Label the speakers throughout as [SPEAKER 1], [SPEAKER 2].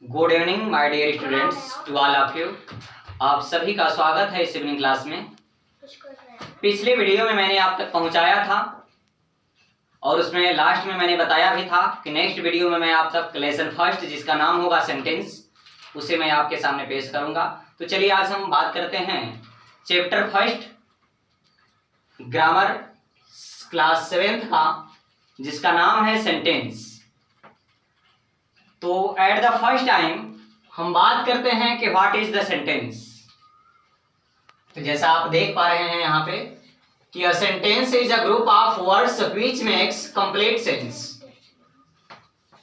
[SPEAKER 1] Good evening my dear students to all of you. आप सभी का स्वागत है इस इवनिंग क्लास में। पिछले वीडियो में मैंने आप तक पहुंचाया था और उसमें लास्ट में मैंने बताया भी था कि नेक्स्ट वीडियो में मैं आप तक लेसन फर्स्ट जिसका नाम होगा सेंटेंस उसे मैं आपके सामने पेश करूंगा। तो चलिए आज हम बात करते हैं chapter first grammar class 7th का जिसका नाम है सेंटेंस। तो एट द फर्स्ट टाइम हम बात करते हैं कि व्हाट इज द सेंटेंस। तो जैसा आप देख पा रहे हैं यहाँ पे कि a sentence is a group of words which makes complete sense,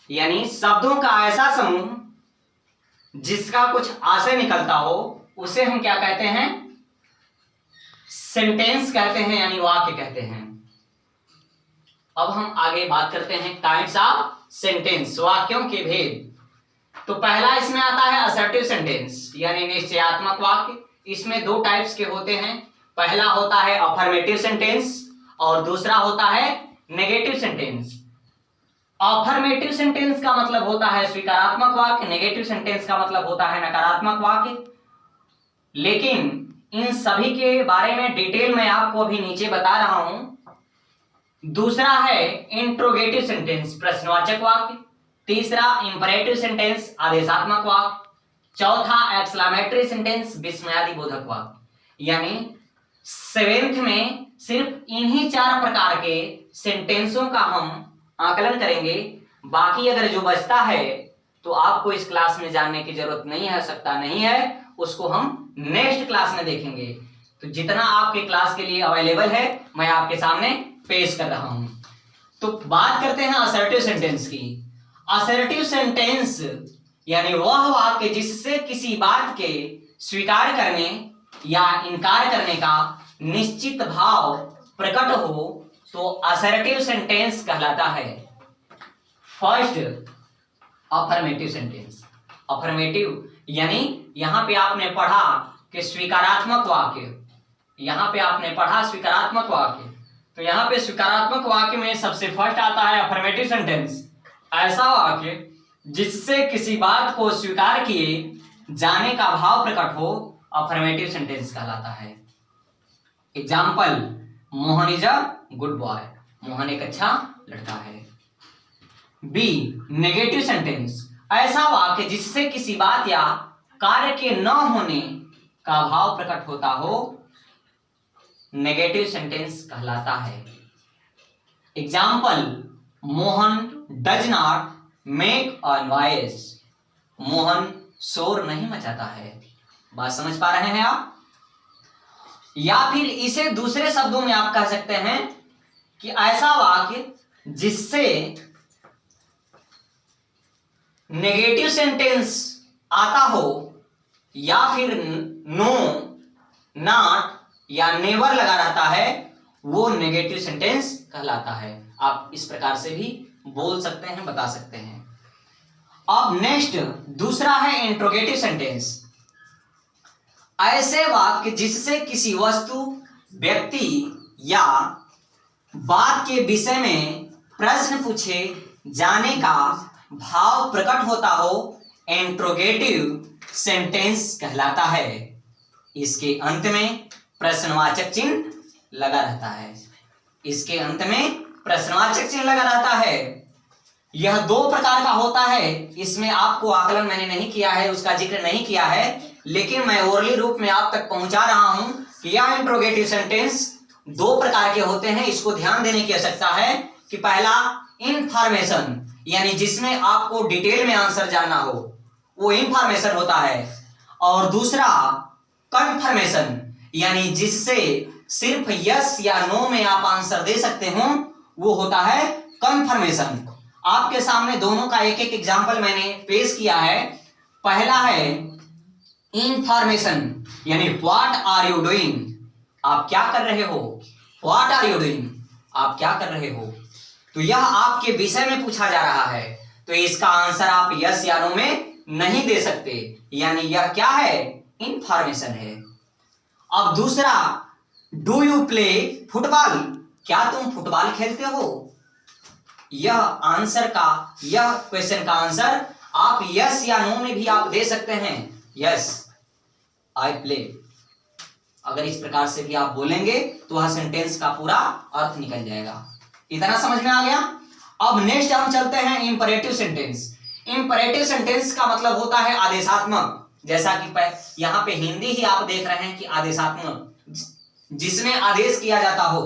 [SPEAKER 1] यानी शब्दों का ऐसा समूह जिसका कुछ आशय निकलता हो उसे हम क्या कहते हैं? सेंटेंस कहते हैं, यानी वाक्य कहते हैं। अब हम आगे बात करते हैं टाइप्स ऑफ सेंटेंस, वाक्यों के भेद। तो पहला इसमें आता है असर्टिव सेंटेंस यानी निश्चयात्मक वाक्य। इसमें दो टाइप्स के होते हैं, पहला होता है अफर्मेटिव सेंटेंस और दूसरा होता है नेगेटिव सेंटेंस। अफर्मेटिव सेंटेंस का मतलब होता है स्वीकारात्मक वाक्य, नेगेटिव सेंटेंस का मतलब होता है नकारात्मक वाक्य। लेकिन इन सभी के बारे में डिटेल में आपको अभी नीचे बता रहा हूं। दूसरा है इंट्रोगेटिव सेंटेंस प्रश्नवाचक वाक्य, तीसरा इंपरेटिव सेंटेंस आदेशात्मक वाक्य, चौथा एक्सक्लेमेटरी सेंटेंस विस्मयादि बोधक वाक्य। यानी 7th में सिर्फ इन्हीं 4 प्रकार के सेंटेंसों का हम आकलन करेंगे। बाकी अगर जो बचता है तो आपको इस क्लास में जानने की जरूरत नहीं है, सकता नहीं है, उसको हम नेक्स्ट क्लास में देखेंगे। तो जितना आपके क्लास के लिए अवेलेबल है मैं आपके सामने पेश कर रहा हूं। तो बात करते हैं असर्टिव सेंटेंस की। असर्टिव सेंटेंस यानी वह वाक्य जिससे किसी बात के स्वीकार करने या इनकार करने का निश्चित भाव प्रकट हो तो असर्टिव सेंटेंस कहलाता है। First affirmative sentence. अफर्मेटिव यानी यहां पे आपने पढ़ा कि स्वीकारात्मक वाक्य, यहां पे आपने पढ़ा स्वीकारात्मक वाक्य। तो यहाँ पे स्वीकारात्मक वाक्य में सबसे फर्स्ट आता है अफर्मेटिव सेंटेंस, ऐसा वाक्य जिससे किसी बात को स्वीकार किए जाने का भाव प्रकट हो, अफर्मेटिव सेंटेंस कहलाता है। Example, Mohan is a good boy, Mohan एक अच्छा लड़का है। बी नेगेटिव सेंटेंस, ऐसा वाक्य जिससे किसी बात या कार्य के न होने का भाव प्रकट होता हो, नेगेटिव सेंटेंस कहलाता है। Example, Mohan does not make a noise, Mohan शोर नहीं मचाता है। बात समझ पा रहे हैं आप? या फिर इसे दूसरे शब्दों में आप कह सकते हैं कि ऐसा वाक्य जिससे नेगेटिव सेंटेंस आता हो या फिर नो, नॉट या नेवर लगा रहता है, वो नेगेटिव सेंटेंस कहलाता है। आप इस प्रकार से भी बोल सकते हैं, बता सकते हैं। अब नेक्स्ट दूसरा है इंट्रोगेटिव सेंटेंस, ऐसे वाक्य जिससे किसी वस्तु, व्यक्ति या बात के विषय में प्रश्न पूछे जाने का भाव प्रकट होता हो, इंट्रोगेटिव सेंटेंस कहलाता है। इसके अंत में प्रश्नवाचक चिन्ह लगा रहता है, इसके अंत में प्रश्नवाचक चिन्ह लगा रहता है। यह 2 प्रकार का होता है, इसमें आपको आकलन मैंने नहीं किया है, उसका जिक्र नहीं किया है, लेकिन मैं ओरली रूप में आप तक पहुंचा रहा हूं कि यह इंट्रोगेटिव सेंटेंस 2 प्रकार के होते हैं। इसको ध्यान देने की आवश्यकता है कि पहला इंफॉर्मेशन यानी जिसमें आपको डिटेल में आंसर जानना हो, वो इंफॉर्मेशन होता है, और दूसरा कंफर्मेशन यानी जिससे सिर्फ यस या नो में आप आंसर दे सकते हो, वो होता है कंफर्मेशन। आपके सामने दोनों का एक एक एग्जांपल मैंने पेश किया है। पहला है इंफॉर्मेशन यानी व्हाट आर यू डूइंग, आप क्या कर रहे हो, व्हाट आर यू डूइंग, आप क्या कर रहे हो। तो यह आपके विषय में पूछा जा रहा है, तो इसका आंसर आप यस या नो में नहीं दे सकते, यानी यह क्या है, इंफॉर्मेशन है। अब दूसरा, डू यू प्ले फुटबॉल, क्या तुम फुटबॉल खेलते हो। यह क्वेश्चन का आंसर आप यस या नो में भी आप दे सकते हैं, यस आई प्ले। अगर इस प्रकार से भी आप बोलेंगे तो वह सेंटेंस का पूरा अर्थ निकल जाएगा। इतना समझ में आ गया। अब नेक्स्ट हम चलते हैं इंपरेटिव सेंटेंस। इंपरेटिव सेंटेंस का मतलब होता है आदेशात्मक। जैसा कि यहाँ पे हिंदी ही आप देख रहे हैं कि आदेशात्मक, जिसमें आदेश किया जाता हो।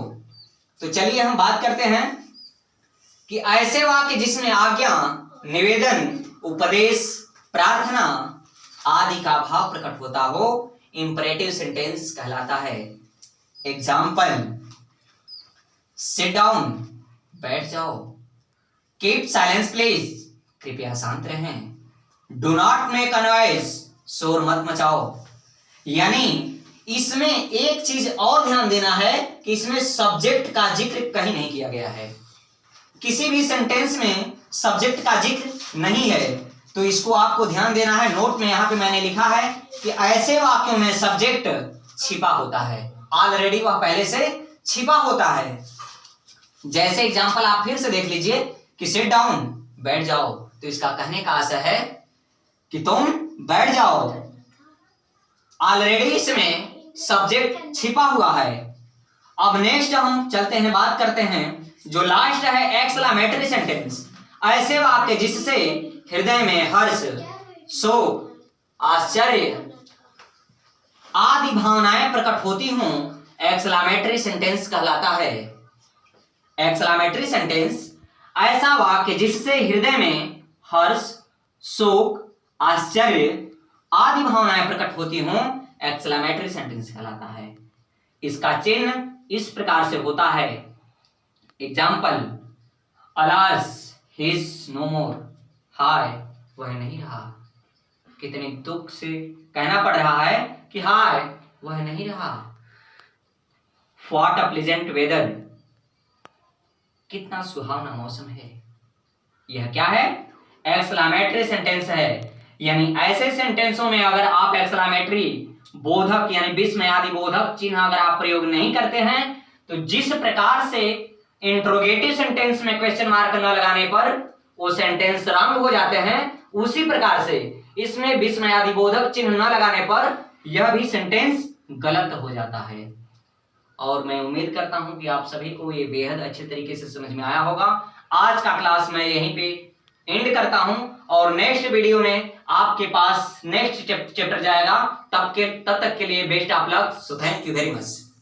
[SPEAKER 1] तो चलिए हम बात करते हैं कि ऐसे वाक्य जिसमें आज्ञा, निवेदन, उपदेश, प्रार्थना आदि का भाव प्रकट होता हो, इंपरेटिव सेंटेंस कहलाता है। एग्जाम्पल, सिट डाउन, बैठ जाओ। कीप साइलेंस प्लीज, कृपया शांत रहें। Do not make a noise, शोर मत मचाओ। यानी इसमें एक चीज और ध्यान देना है कि इसमें सब्जेक्ट का जिक्र कहीं नहीं किया गया है। किसी भी सेंटेंस में सब्जेक्ट का जिक्र नहीं है, तो इसको आपको ध्यान देना है। नोट में यहां पे मैंने लिखा है कि ऐसे वाक्यों में सब्जेक्ट छिपा होता है, ऑलरेडी वह पहले से छिपा होता है। जैसे एग्जांपल आप फिर से देख लीजिए कि सिट डाउन, बैठ जाओ, तो इसका कहने का आशय है कि तुम बैठ जाओ। ऑलरेडी इसमें सब्जेक्ट छिपा हुआ है। अब नेक्स्ट हम चलते हैं, बात करते हैं जो लास्ट है एक्सक्लेमेटरी सेंटेंस। ऐसे वाक्य जिससे हृदय में हर्ष, शोक, आश्चर्य आदि भावनाएं प्रकट होती हों, एक्सक्लेमेटरी सेंटेंस कहलाता है। एक्सक्लेमेटरी सेंटेंस ऐसा वाक्य जिससे हृदय में हर्ष, शोक, आश्चर्य आदि भावनाएं प्रकट होती हों, एक्सक्लेमेटरी सेंटेंस कहलाता है। इसका चिन्ह इस प्रकार से होता है। Example, alas he is no more, हाय वह नहीं रहा। कितने दुख से कहना पड़ रहा है कि हाय वह नहीं रहा। व्हाट अ प्लेजेंट वेदर, कितना सुहावना मौसम है। यह क्या है? एक्सक्लेमेटरी सेंटेंस है। यानी ऐसे सेंटेंसों में अगर आप एक्सक्लेमेटरी बोधक यानी विस्मयादि बोधक चिन्ह अगर आप प्रयोग नहीं करते हैं, तो जिस प्रकार से इंट्रोगेटिव सेंटेंस में क्वेश्चन मार्क न लगाने पर वो सेंटेंस रंग हो जाते हैं, उसी प्रकार से इसमें विस्मयादि बोधक चिन्ह न लगाने पर यह भी सेंटेंस गलत हो जाता है। और मैं उम्मीद करता हूं कि आप सभी को ये बेहद अच्छे तरीके से समझ में आया होगा। आज का क्लास मैं यहीं पे एंड करता हूं और नेक्स्ट वीडियो में आपके पास नेक्स्ट चैप्टर जाएगा। तब तक के लिए best of luck. So thank you very much.